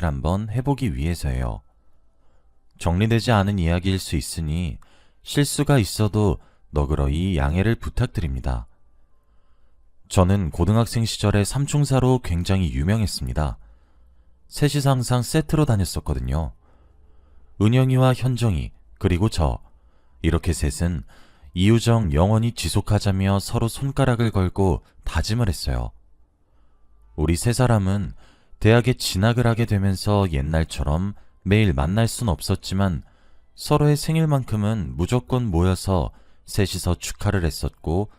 이야기를 한번 해보기 위해서예요. 정리되지 않은 이야기일 수 있으니 실수가 있어도 너그러이 양해를 부탁드립니다. 저는 고등학생 시절에 삼총사로 굉장히 유명했습니다. 셋이서 항상 세트로 다녔었거든요. 은영이와 현정이, 그리고 저, 이렇게 셋은 이우정 영원히 지속하자며 서로 손가락을 걸고 다짐을 했어요. 우리 세 사람은 대학에 진학을 하게 되면서 옛날처럼 매일 만날 순 없었지만 서로의 생일만큼은 무조건 모여서 셋이서 축하를 했었고,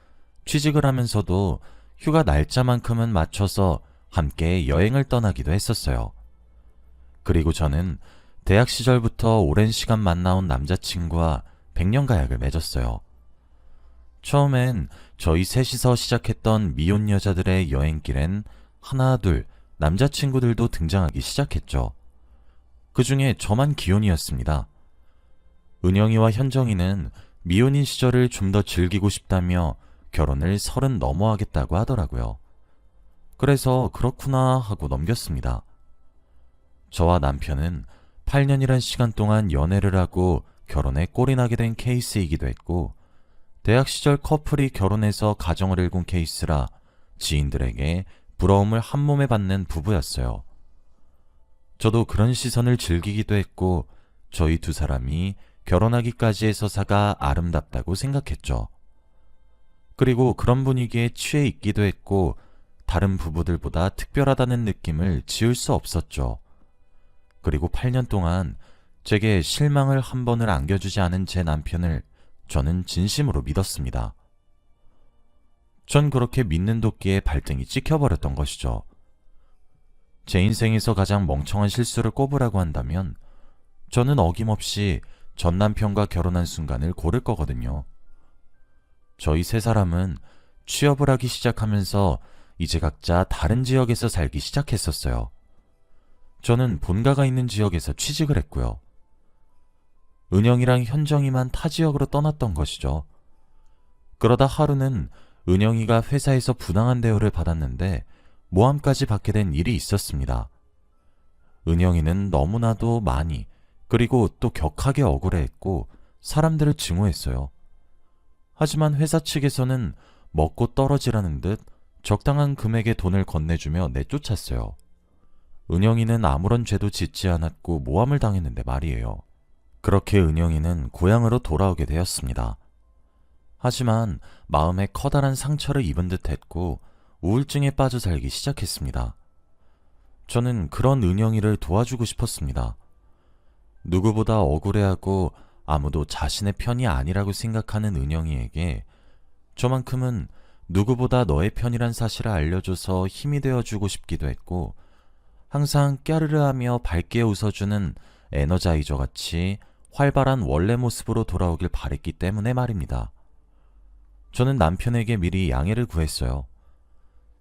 취직을 하면서도 휴가 날짜만큼은 맞춰서 함께 여행을 떠나기도 했었어요. 그리고 저는 대학 시절부터 오랜 시간 만나온 남자친구와 백년가약을 맺었어요. 처음엔 저희 셋이서 시작했던 미혼 여자들의 여행길엔 하나 둘 남자친구들도 등장하기 시작했죠. 그 중에 저만 기혼이었습니다. 은영이와 현정이는 미혼인 시절을 좀 더 즐기고 싶다며 결혼을 30 넘어 하겠다고 하더라고요. 그래서 그렇구나 하고 넘겼습니다. 저와 남편은 8년이란 시간 동안 연애를 하고 결혼에 꼴이 나게 된 케이스이기도 했고, 대학 시절 커플이 결혼해서 가정을 일군 케이스라 지인들에게 부러움을 한 몸에 받는 부부였어요. 저도 그런 시선을 즐기기도 했고, 저희 두 사람이 결혼하기까지의 서사가 아름답다고 생각했죠. 그리고 그런 분위기에 취해 있기도 했고, 다른 부부들보다 특별하다는 느낌을 지울 수 없었죠. 그리고 8년 동안 제게 실망을 한 번을 안겨주지 않은 제 남편을 저는 진심으로 믿었습니다. 전 그렇게 믿는 도끼에 발등이 찍혀버렸던 것이죠. 제 인생에서 가장 멍청한 실수를 꼽으라고 한다면 저는 어김없이 전 남편과 결혼한 순간을 고를 거거든요. 저희 세 사람은 취업을 하기 시작하면서 이제 각자 다른 지역에서 살기 시작했었어요. 저는 본가가 있는 지역에서 취직을 했고요. 은영이랑 현정이만 타 지역으로 떠났던 것이죠. 그러다 하루는 은영이가 회사에서 부당한 대우를 받았는데 모함까지 받게 된 일이 있었습니다. 은영이는 너무나도 많이, 그리고 또 격하게 억울해했고 사람들을 증오했어요. 하지만 회사 측에서는 먹고 떨어지라는 듯 적당한 금액의 돈을 건네주며 내쫓았어요. 은영이는 아무런 죄도 짓지 않았고 모함을 당했는데 말이에요. 그렇게 은영이는 고향으로 돌아오게 되었습니다. 하지만 마음에 커다란 상처를 입은 듯 했고 우울증에 빠져 살기 시작했습니다. 저는 그런 은영이를 도와주고 싶었습니다. 누구보다 억울해하고 아무도 자신의 편이 아니라고 생각하는 은영이에게 저만큼은 누구보다 너의 편이란 사실을 알려줘서 힘이 되어주고 싶기도 했고, 항상 까르르하며 밝게 웃어주는 에너자이저 같이 활발한 원래 모습으로 돌아오길 바랬기 때문에 말입니다. 저는 남편에게 미리 양해를 구했어요.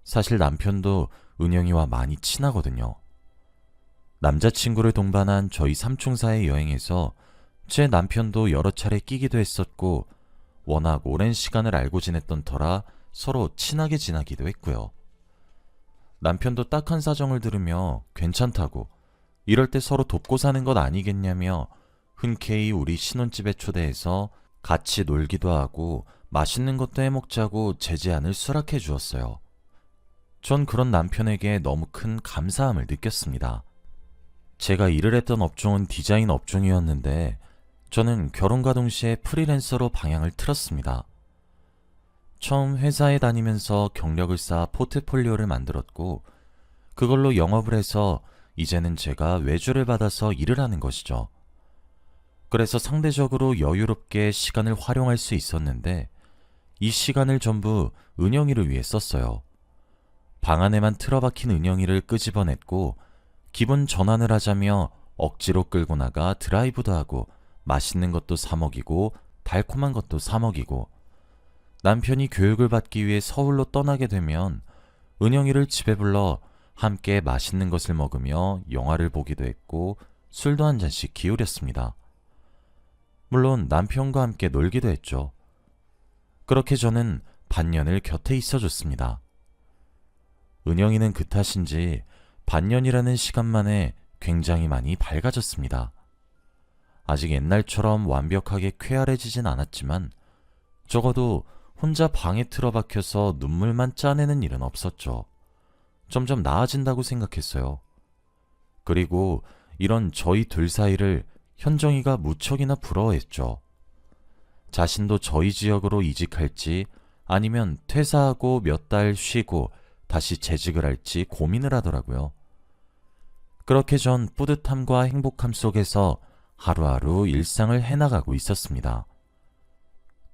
사실 남편도 은영이와 많이 친하거든요. 남자친구를 동반한 저희 삼총사의 여행에서 제 남편도 여러 차례 끼기도 했었고, 워낙 오랜 시간을 알고 지냈던 터라 서로 친하게 지내기도 했고요. 남편도 딱한 사정을 들으며 괜찮다고, 이럴 때 서로 돕고 사는 것 아니겠냐며 흔쾌히 우리 신혼집에 초대해서 같이 놀기도 하고 맛있는 것도 해먹자고 제 제안을 수락해 주었어요. 전 그런 남편에게 너무 큰 감사함을 느꼈습니다. 제가 일을 했던 업종은 디자인 업종이었는데 저는 결혼과 동시에 프리랜서로 방향을 틀었습니다. 처음 회사에 다니면서 경력을 쌓아 포트폴리오를 만들었고, 그걸로 영업을 해서 이제는 제가 외주를 받아서 일을 하는 것이죠. 그래서 상대적으로 여유롭게 시간을 활용할 수 있었는데 이 시간을 전부 은영이를 위해 썼어요. 방 안에만 틀어박힌 은영이를 끄집어냈고, 기분 전환을 하자며 억지로 끌고 나가 드라이브도 하고 맛있는 것도 사 먹이고 달콤한 것도 사 먹이고, 남편이 교육을 받기 위해 서울로 떠나게 되면 은영이를 집에 불러 함께 맛있는 것을 먹으며 영화를 보기도 했고 술도 한 잔씩 기울였습니다. 물론 남편과 함께 놀기도 했죠. 그렇게 저는 반년을 곁에 있어줬습니다. 은영이는 그 탓인지 반년이라는 시간 만에 굉장히 많이 밝아졌습니다. 아직 옛날처럼 완벽하게 쾌활해지진 않았지만 적어도 혼자 방에 틀어박혀서 눈물만 짜내는 일은 없었죠. 점점 나아진다고 생각했어요. 그리고 이런 저희 둘 사이를 현정이가 무척이나 부러워했죠. 자신도 저희 지역으로 이직할지 아니면 퇴사하고 몇 달 쉬고 다시 재직을 할지 고민을 하더라고요. 그렇게 전 뿌듯함과 행복함 속에서 하루하루 일상을 해나가고 있었습니다.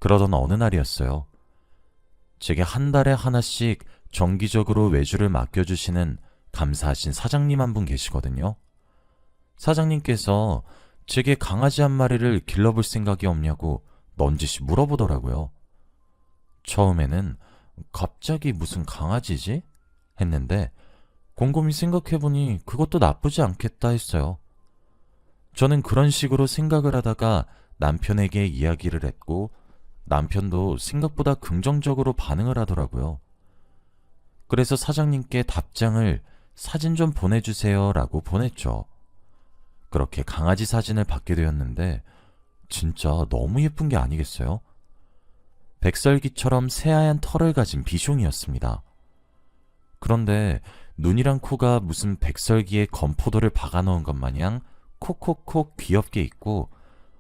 그러던 어느 날이었어요. 제게 한 달에 하나씩 정기적으로 외주를 맡겨주시는 감사하신 사장님 한 분 계시거든요. 사장님께서 제게 강아지 한 마리를 길러볼 생각이 없냐고 넌지시 물어보더라고요. 처음에는 갑자기 무슨 강아지지? 했는데 곰곰이 생각해보니 그것도 나쁘지 않겠다 했어요. 저는 그런 식으로 생각을 하다가 남편에게 이야기를 했고 남편도 생각보다 긍정적으로 반응을 하더라고요. 그래서 사장님께 답장을 사진 좀 보내주세요 라고 보냈죠. 그렇게 강아지 사진을 받게 되었는데 진짜 너무 예쁜 게 아니겠어요? 백설기처럼 새하얀 털을 가진 비숑이었습니다. 그런데 눈이랑 코가 무슨 백설기에 건포도를 박아넣은 것 마냥 콕콕콕 귀엽게 있고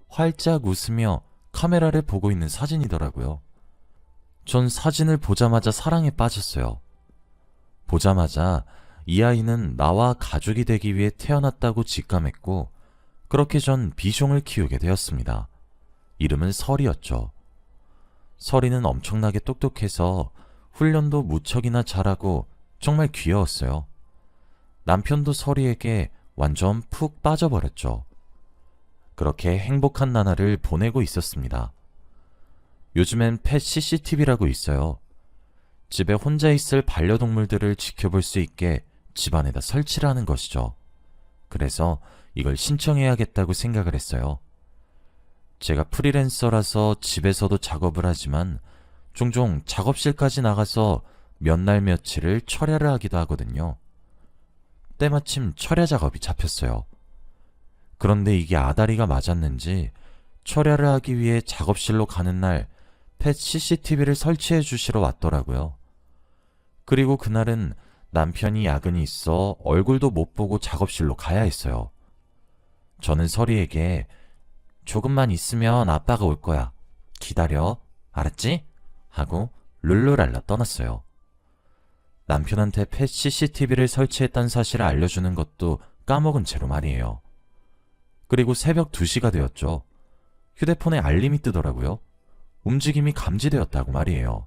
활짝 웃으며 카메라를 보고 있는 사진이더라고요. 전 사진을 보자마자 사랑에 빠졌어요. 보자마자 이 아이는 나와 가족이 되기 위해 태어났다고 직감했고 그렇게 전 비숑을 키우게 되었습니다. 이름은 설이었죠. 설이는 엄청나게 똑똑해서 훈련도 무척이나 잘하고 정말 귀여웠어요. 남편도 설이에게 완전 푹 빠져버렸죠. 그렇게 행복한 나날을 보내고 있었습니다. 요즘엔 펫 CCTV라고 있어요. 집에 혼자 있을 반려동물들을 지켜볼 수 있게 집안에다 설치를 하는 것이죠. 그래서 이걸 신청해야겠다고 생각을 했어요. 제가 프리랜서라서 집에서도 작업을 하지만 종종 작업실까지 나가서 몇 날 며칠을 철야를 하기도 하거든요. 때마침 철야 작업이 잡혔어요. 그런데 이게 아다리가 맞았는지 철야를 하기 위해 작업실로 가는 날 펫 CCTV를 설치해 주시러 왔더라고요. 그리고 그날은 남편이 야근이 있어 얼굴도 못 보고 작업실로 가야 했어요. 저는 설이에게 조금만 있으면 아빠가 올 거야. 기다려. 알았지? 하고 룰루랄라 떠났어요. 남편한테 펫 CCTV를 설치했다는 사실을 알려주는 것도 까먹은 채로 말이에요. 그리고 새벽 2시가 되었죠. 휴대폰에 알림이 뜨더라고요. 움직임이 감지되었다고 말이에요.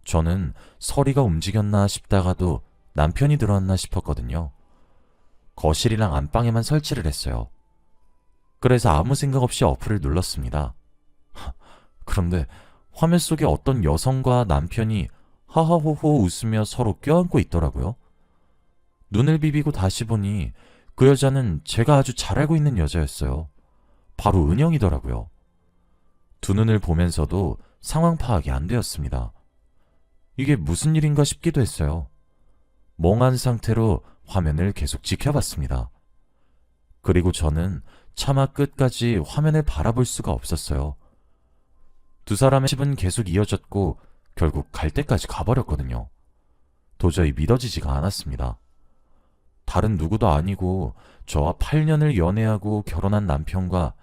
저는 설이가 움직였나 싶다가도 남편이 들어왔나 싶었거든요. 거실이랑 안방에만 설치를 했어요. 그래서 아무 생각 없이 어플을 눌렀습니다. 그런데 화면 속에 어떤 여성과 남편이 하하호호 웃으며 서로 껴안고 있더라고요. 눈을 비비고 다시 보니 그 여자는 제가 아주 잘 알고 있는 여자였어요. 바로 은영이더라고요. 두 눈을 보면서도 상황 파악이 안 되었습니다. 이게 무슨 일인가 싶기도 했어요. 멍한 상태로 화면을 계속 지켜봤습니다. 그리고 저는 차마 끝까지 화면을 바라볼 수가 없었어요. 두 사람의 집은 계속 이어졌고 결국 갈 때까지 가버렸거든요. 도저히 믿어지지가 않았습니다. 다른 누구도 아니고 저와 8년을 연애하고 결혼한 남편과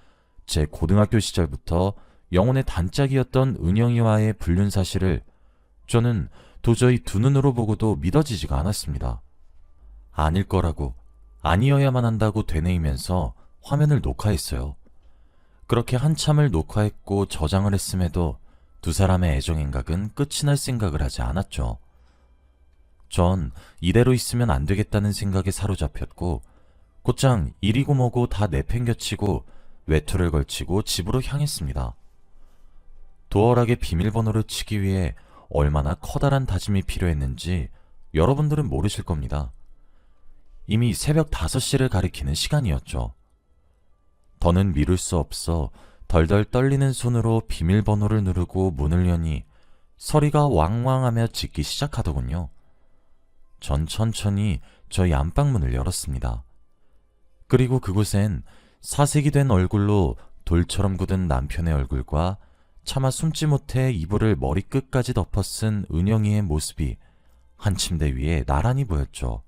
제 고등학교 시절부터 영혼의 단짝이었던 은영이와의 불륜 사실을 저는 도저히 두 눈으로 보고도 믿어지지가 않았습니다. 아닐 거라고, 아니어야만 한다고 되뇌이면서 화면을 녹화했어요. 그렇게 한참을 녹화했고 저장을 했음에도 두 사람의 애정 행각은 끝이 날 생각을 하지 않았죠. 전 이대로 있으면 안 되겠다는 생각에 사로잡혔고 곧장 이리고 뭐고 다 내팽겨치고 외투를 걸치고 집으로 향했습니다. 도어락에 비밀번호를 치기 위해 얼마나 커다란 다짐이 필요했는지 여러분들은 모르실 겁니다. 이미 새벽 5시를 가리키는 시간이었죠. 더는 미룰 수 없어 덜덜 떨리는 손으로 비밀번호를 누르고 문을 여니 서리가 왕왕하며 짖기 시작하더군요. 전 천천히 저희 안방문을 열었습니다. 그리고 그곳엔 사색이 된 얼굴로 돌처럼 굳은 남편의 얼굴과 차마 숨지 못해 이불을 머리끝까지 덮어 쓴 은영이의 모습이 한 침대 위에 나란히 보였죠.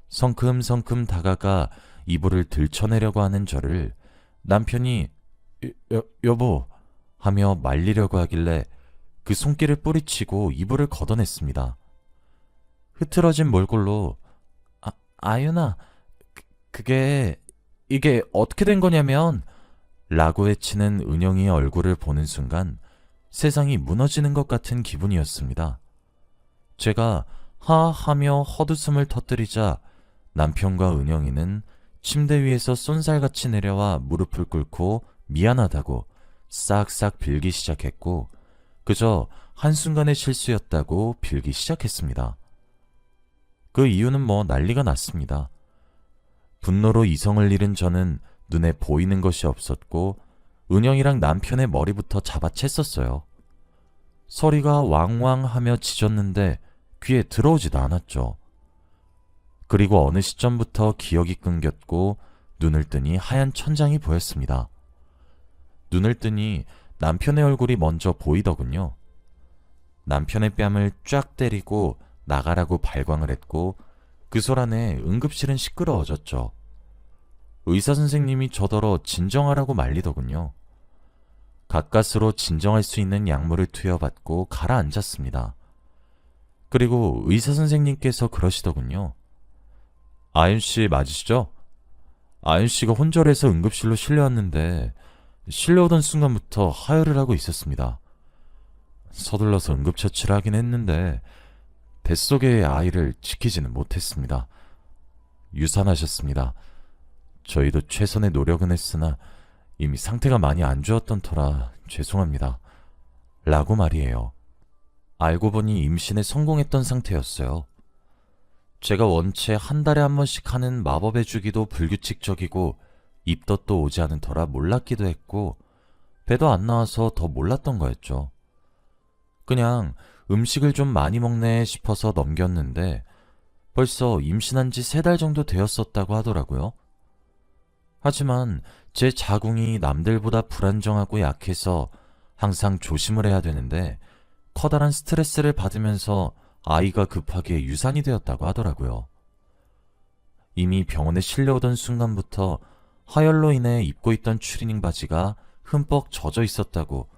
성큼성큼 다가가 이불을 들쳐내려고 하는 저를 남편이 여보 하며 말리려고 하길래 그 손길을 뿌리치고 이불을 걷어냈습니다. 흐트러진 몰골로 아윤아, 이게 어떻게 된 거냐면 라고 외치는 은영이의 얼굴을 보는 순간 세상이 무너지는 것 같은 기분이었습니다. 제가 하하며 헛웃음을 터뜨리자 남편과 은영이는 침대 위에서 쏜살같이 내려와 무릎을 꿇고 미안하다고 싹싹 빌기 시작했고 그저 한순간의 실수였다고 빌기 시작했습니다. 그 이유는 난리가 났습니다. 분노로 이성을 잃은 저는 눈에 보이는 것이 없었고 은영이랑 남편의 머리부터 잡아챘었어요. 소리가 왕왕하며 짖었는데 귀에 들어오지도 않았죠. 그리고 어느 시점부터 기억이 끊겼고 눈을 뜨니 하얀 천장이 보였습니다. 눈을 뜨니 남편의 얼굴이 먼저 보이더군요. 남편의 뺨을 쫙 때리고 나가라고 발광을 했고 그 소란에 응급실은 시끄러워졌죠. 의사 선생님이 저더러 진정하라고 말리더군요. 가까스로 진정할 수 있는 약물을 투여받고 가라앉았습니다. 그리고 의사 선생님께서 그러시더군요. 아윤씨 맞으시죠? 아윤씨가 혼절해서 응급실로 실려왔는데 실려오던 순간부터 하혈을 하고 있었습니다. 서둘러서 응급처치를 하긴 했는데 뱃속의 아이를 지키지는 못했습니다. 유산하셨습니다. 저희도 최선의 노력은 했으나 이미 상태가 많이 안 좋았던 터라 죄송합니다. 라고 말이에요. 알고 보니 임신에 성공했던 상태였어요. 제가 원체 한 달에 한 번씩 하는 마법의 주기도 불규칙적이고 입덧도 오지 않은 터라 몰랐기도 했고 배도 안 나와서 더 몰랐던 거였죠. 그냥 음식을 좀 많이 먹네 싶어서 넘겼는데 벌써 임신한 지 3달 정도 되었었다고 하더라고요. 하지만 제 자궁이 남들보다 불안정하고 약해서 항상 조심을 해야 되는데 커다란 스트레스를 받으면서 아이가 급하게 유산이 되었다고 하더라고요. 이미 병원에 실려오던 순간부터 하열로 인해 입고 있던 추리닝 바지가 흠뻑 젖어 있었다고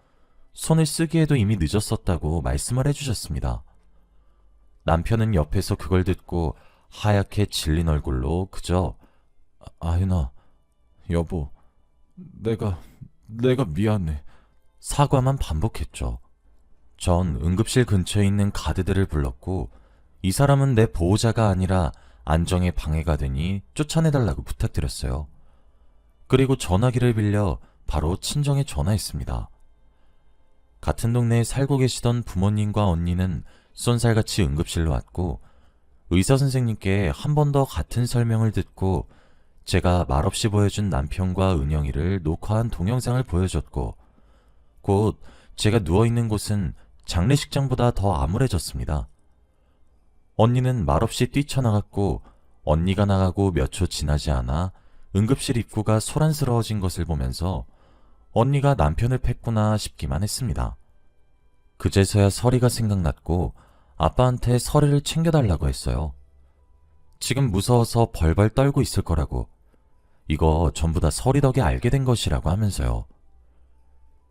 손을 쓰기에도 이미 늦었었다고 말씀을 해주셨습니다. 남편은 옆에서 그걸 듣고 하얗게 질린 얼굴로 그저 아윤아, 여보, 내가 미안해. 사과만 반복했죠. 전 응급실 근처에 있는 가드들을 불렀고 이 사람은 내 보호자가 아니라 안정에 방해가 되니 쫓아내달라고 부탁드렸어요. 그리고 전화기를 빌려 바로 친정에 전화했습니다. 같은 동네에 살고 계시던 부모님과 언니는 쏜살같이 응급실로 왔고 의사 선생님께 한 번 더 같은 설명을 듣고 제가 말없이 보여준 남편과 은영이를 녹화한 동영상을 보여줬고 곧 제가 누워있는 곳은 장례식장보다 더 암울해졌습니다. 언니는 말없이 뛰쳐나갔고 언니가 나가고 몇 초 지나지 않아 응급실 입구가 소란스러워진 것을 보면서 언니가 남편을 팼구나 싶기만 했습니다. 그제서야 서리가 생각났고 아빠한테 서리를 챙겨달라고 했어요. 지금 무서워서 벌벌 떨고 있을 거라고. 이거 전부 다 서리 덕에 알게 된 것이라고 하면서요.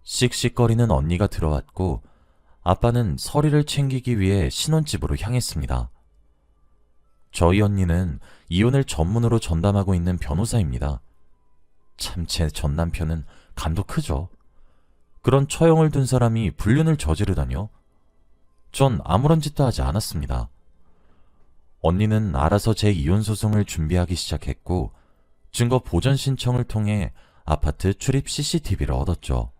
씩씩거리는 언니가 들어왔고 아빠는 서리를 챙기기 위해 신혼집으로 향했습니다. 저희 언니는 이혼을 전문으로 전담하고 있는 변호사입니다. 참 제 전 남편은 간도 크죠. 그런 처형을 둔 사람이 불륜을 저지르다뇨? 전 아무런 짓도 하지 않았습니다. 언니는 알아서 제 이혼 소송을 준비하기 시작했고 증거 보전 신청을 통해 아파트 출입 CCTV를 얻었죠.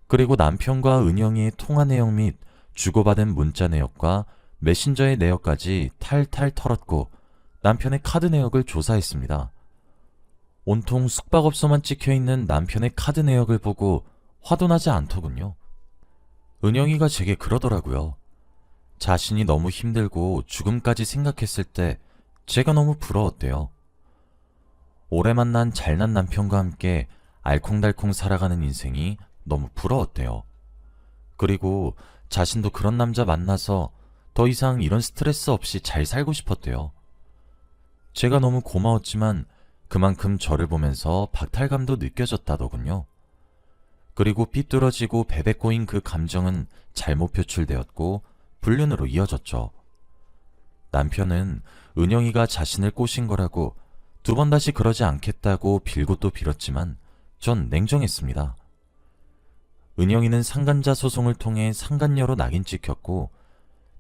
그리고 남편과 은영이의 통화 내용 및 주고받은 문자 내역과 메신저의 내역까지 탈탈 털었고 남편의 카드 내역을 조사했습니다. 온통 숙박업소만 찍혀있는 남편의 카드 내역을 보고 화도 나지 않더군요. 은영이가 제게 그러더라고요. 자신이 너무 힘들고 죽음까지 생각했을 때 제가 너무 부러웠대요. 오래 만난 잘난 남편과 함께 알콩달콩 살아가는 인생이 너무 부러웠대요. 그리고 자신도 그런 남자 만나서 더 이상 이런 스트레스 없이 잘 살고 싶었대요. 제가 너무 고마웠지만 그만큼 저를 보면서 박탈감도 느껴졌다더군요. 그리고 삐뚤어지고 베베 꼬인 그 감정은 잘못 표출되었고 불륜으로 이어졌죠. 남편은 은영이가 자신을 꼬신 거라고 두 번 다시 그러지 않겠다고 빌고 또 빌었지만 전 냉정했습니다. 은영이는 상간자 소송을 통해 상간녀로 낙인 찍혔고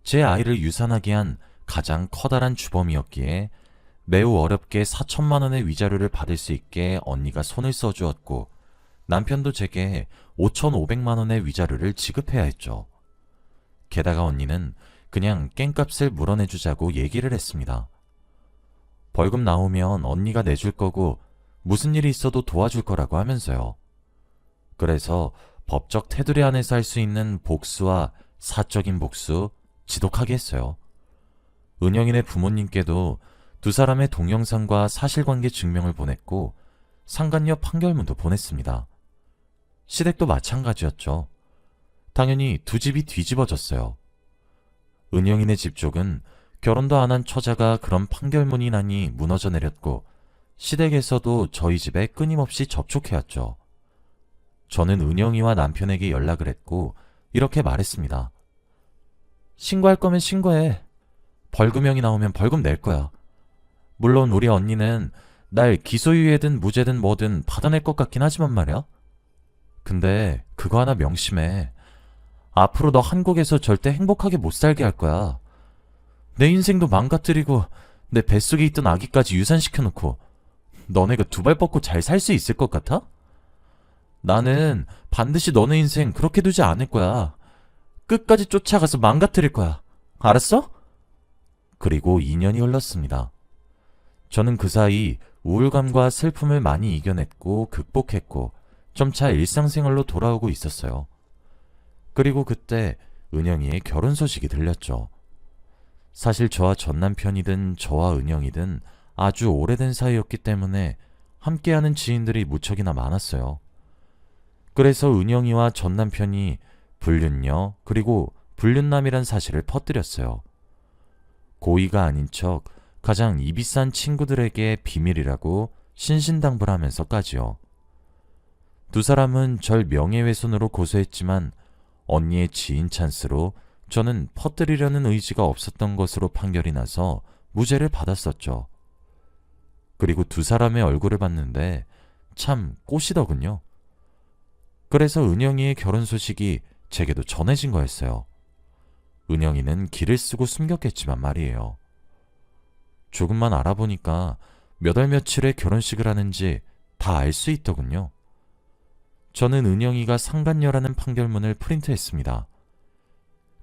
제 아이를 유산하게 한 가장 커다란 주범이었기에 매우 어렵게 4천만 원의 위자료를 받을 수 있게 언니가 손을 써주었고 남편도 제게 5,500만 원의 위자료를 지급해야 했죠. 게다가 언니는 그냥 깽값을 물어내주자고 얘기를 했습니다. 벌금 나오면 언니가 내줄 거고 무슨 일이 있어도 도와줄 거라고 하면서요. 그래서 법적 테두리 안에서 할 수 있는 복수와 사적인 복수 지독하게 했어요. 은영이네 부모님께도 두 사람의 동영상과 사실관계 증명을 보냈고 상간녀 판결문도 보냈습니다. 시댁도 마찬가지였죠. 당연히 두 집이 뒤집어졌어요. 은영이네 집 쪽은 결혼도 안 한 처자가 그런 판결문이 나니 무너져 내렸고 시댁에서도 저희 집에 끊임없이 접촉해왔죠. 저는 은영이와 남편에게 연락을 했고 이렇게 말했습니다. 신고할 거면 신고해. 벌금형이 나오면 벌금 낼 거야. 물론 우리 언니는 날 기소유예든 무죄든 뭐든 받아낼 것 같긴 하지만 말이야. 근데 그거 하나 명심해. 앞으로 너 한국에서 절대 행복하게 못 살게 할 거야. 내 인생도 망가뜨리고 내 뱃속에 있던 아기까지 유산시켜놓고 너네가 두 발 뻗고 잘 살 수 있을 것 같아? 나는 반드시 너네 인생 그렇게 두지 않을 거야. 끝까지 쫓아가서 망가뜨릴 거야. 알았어? 그리고 2년이 흘렀습니다. 저는 그 사이 우울감과 슬픔을 많이 이겨냈고 극복했고 점차 일상생활로 돌아오고 있었어요. 그리고 그때 은영이의 결혼 소식이 들렸죠. 사실 저와 전 남편이든 저와 은영이든 아주 오래된 사이였기 때문에 함께하는 지인들이 무척이나 많았어요. 그래서 은영이와 전 남편이 불륜녀 그리고 불륜남이란 사실을 퍼뜨렸어요. 고의가 아닌 척 가장 입이 싼 친구들에게 비밀이라고 신신당부하면서까지요. 두 사람은 절 명예훼손으로 고소했지만 언니의 지인 찬스로 저는 퍼뜨리려는 의지가 없었던 것으로 판결이 나서 무죄를 받았었죠. 그리고 두 사람의 얼굴을 봤는데 참 꽃이더군요. 그래서 은영이의 결혼 소식이 제게도 전해진 거였어요. 은영이는 길을 쓰고 숨겼겠지만 말이에요. 조금만 알아보니까 몇 월 며칠에 결혼식을 하는지 다 알 수 있더군요. 저는 은영이가 상간녀라는 판결문을 프린트했습니다.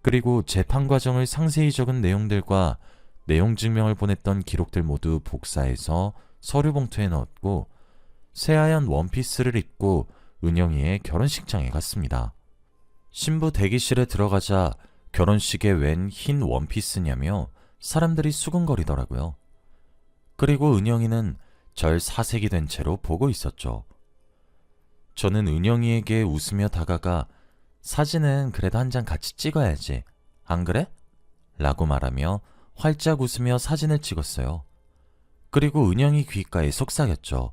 그리고 재판 과정을 상세히 적은 내용들과 내용 증명을 보냈던 기록들 모두 복사해서 서류 봉투에 넣었고 새하얀 원피스를 입고 은영이의 결혼식장에 갔습니다. 신부 대기실에 들어가자 결혼식에 웬 흰 원피스냐며 사람들이 수군거리더라고요. 그리고 은영이는 절 사색이 된 채로 보고 있었죠. 저는 은영이에게 웃으며 다가가 사진은 그래도 한 장 같이 찍어야지. 안 그래? 라고 말하며 활짝 웃으며 사진을 찍었어요. 그리고 은영이 귓가에 속삭였죠.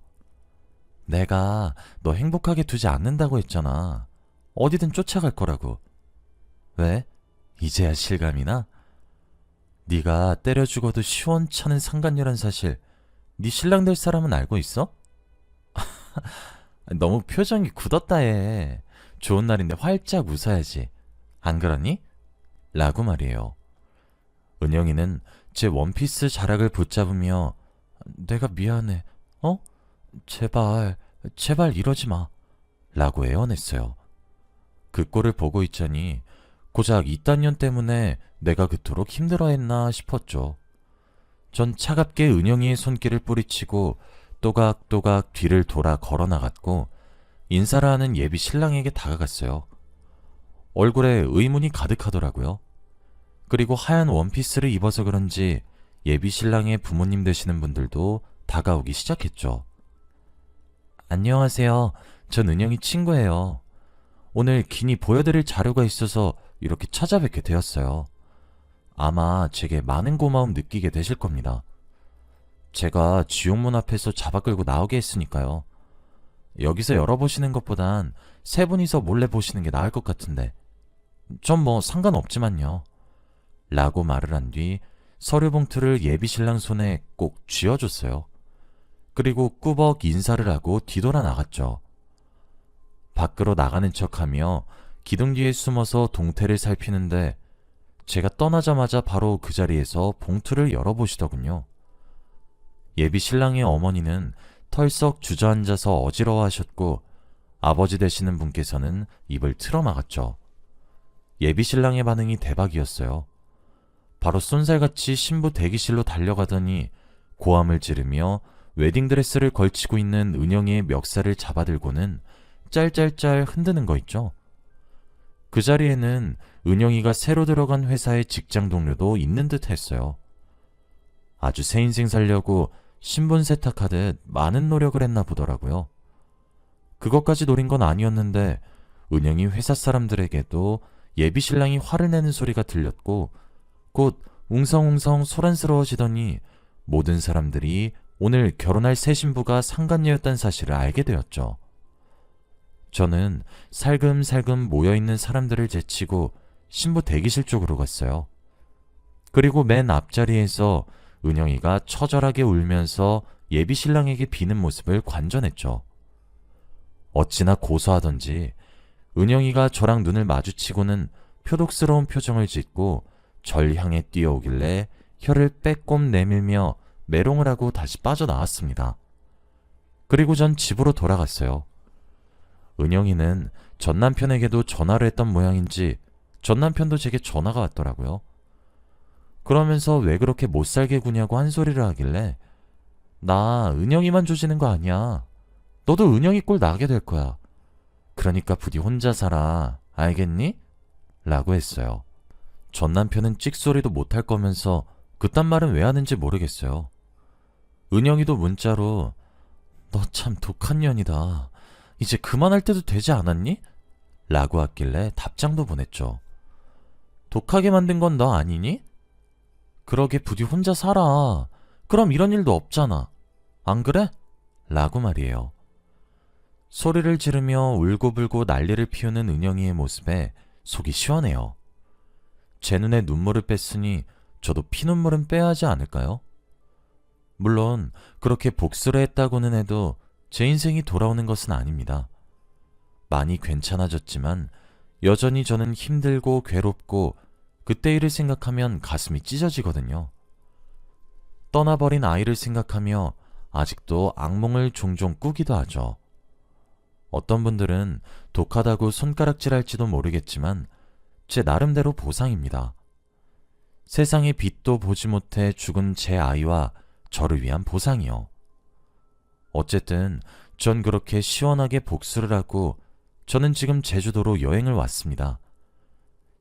내가 너 행복하게 두지 않는다고 했잖아. 어디든 쫓아갈 거라고. 왜? 이제야 실감이나? 네가 때려 죽어도 시원찮은 상간녀란 사실 네 신랑 될 사람은 알고 있어? 너무 표정이 굳었다 해. 좋은 날인데 활짝 웃어야지. 안 그러니? 라고 말이에요. 은영이는 제 원피스 자락을 붙잡으며 내가 미안해. 어? 제발 이러지 마. 라고 애원했어요. 그 꼴을 보고 있자니 고작 이딴 년 때문에 내가 그토록 힘들어했나 싶었죠. 전 차갑게 은영이의 손길을 뿌리치고 또각또각 뒤를 돌아 걸어나갔고 인사를 하는 예비 신랑에게 다가갔어요. 얼굴에 의문이 가득하더라고요. 그리고 하얀 원피스를 입어서 그런지 예비 신랑의 부모님 되시는 분들도 다가오기 시작했죠. 안녕하세요. 전 은영이 친구예요. 오늘 긴히 보여드릴 자료가 있어서 이렇게 찾아뵙게 되었어요. 아마 제게 많은 고마움 느끼게 되실 겁니다. 제가 지옥문 앞에서 잡아 끌고 나오게 했으니까요. 여기서 열어보시는 것보단 세 분이서 몰래 보시는 게 나을 것 같은데. 전 뭐 상관없지만요. 라고 말을 한 뒤 서류 봉투를 예비 신랑 손에 꼭 쥐어줬어요. 그리고 꾸벅 인사를 하고 뒤돌아 나갔죠. 밖으로 나가는 척하며 기둥 뒤에 숨어서 동태를 살피는데 제가 떠나자마자 바로 그 자리에서 봉투를 열어보시더군요. 예비 신랑의 어머니는 털썩 주저앉아서 어지러워하셨고 아버지 되시는 분께서는 입을 틀어막았죠. 예비 신랑의 반응이 대박이었어요. 바로 쏜살같이 신부 대기실로 달려가더니 고함을 지르며 웨딩드레스를 걸치고 있는 은영이의 멱살을 잡아들고는 짤짤짤 흔드는 거 있죠. 그 자리에는 은영이가 새로 들어간 회사의 직장 동료도 있는 듯 했어요. 아주 새 인생 살려고 신분 세탁하듯 많은 노력을 했나 보더라고요. 그것까지 노린 건 아니었는데 은영이 회사 사람들에게도 예비 신랑이 화를 내는 소리가 들렸고 곧 웅성웅성 소란스러워지더니 모든 사람들이 오늘 결혼할 새 신부가 상간녀였다는 사실을 알게 되었죠. 저는 살금살금 모여있는 사람들을 제치고 신부 대기실 쪽으로 갔어요. 그리고 맨 앞자리에서 은영이가 처절하게 울면서 예비 신랑에게 비는 모습을 관전했죠. 어찌나 고소하던지 은영이가 저랑 눈을 마주치고는 표독스러운 표정을 짓고 절 향해 뛰어오길래 혀를 빼꼼 내밀며 메롱을 하고 다시 빠져나왔습니다. 그리고 전 집으로 돌아갔어요. 은영이는 전 남편에게도 전화를 했던 모양인지 전 남편도 제게 전화가 왔더라고요. 그러면서 왜 그렇게 못살게 구냐고 한 소리를 하길래 나 은영이만 조지는 거 아니야. 너도 은영이 꼴 나게 될 거야. 그러니까 부디 혼자 살아. 알겠니? 라고 했어요. 전 남편은 찍소리도 못할 거면서 그딴 말은 왜 하는지 모르겠어요. 은영이도 문자로 너 참 독한 년이다. 이제 그만할 때도 되지 않았니? 라고 했길래 답장도 보냈죠. 독하게 만든 건 너 아니니? 그러게 부디 혼자 살아. 그럼 이런 일도 없잖아. 안 그래? 라고 말이에요. 소리를 지르며 울고불고 난리를 피우는 은영이의 모습에 속이 시원해요. 제 눈에 눈물을 뺐으니 저도 피눈물은 빼야 하지 않을까요? 물론 그렇게 복수를 했다고는 해도 제 인생이 돌아오는 것은 아닙니다. 많이 괜찮아졌지만 여전히 저는 힘들고 괴롭고 그때 일을 생각하면 가슴이 찢어지거든요. 떠나버린 아이를 생각하며 아직도 악몽을 종종 꾸기도 하죠. 어떤 분들은 독하다고 손가락질할지도 모르겠지만 제 나름대로 보상입니다. 세상의 빛도 보지 못해 죽은 제 아이와 저를 위한 보상이요. 어쨌든 전 그렇게 시원하게 복수를 하고 저는 지금 제주도로 여행을 왔습니다.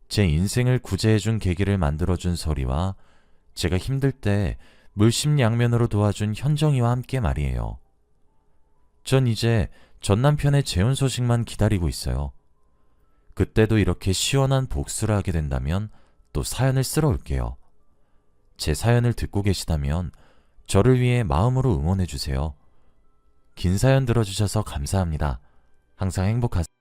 제 인생을 구제해준 계기를 만들어준 서리와 제가 힘들 때 물심양면으로 도와준 현정이와 함께 말이에요. 전 이제 전 남편의 재혼 소식만 기다리고 있어요. 그때도 이렇게 시원한 복수를 하게 된다면 또 사연을 쓸어 올게요. 제 사연을 듣고 계시다면 저를 위해 마음으로 응원해주세요. 긴 사연 들어주셔서 감사합니다. 항상 행복하세요.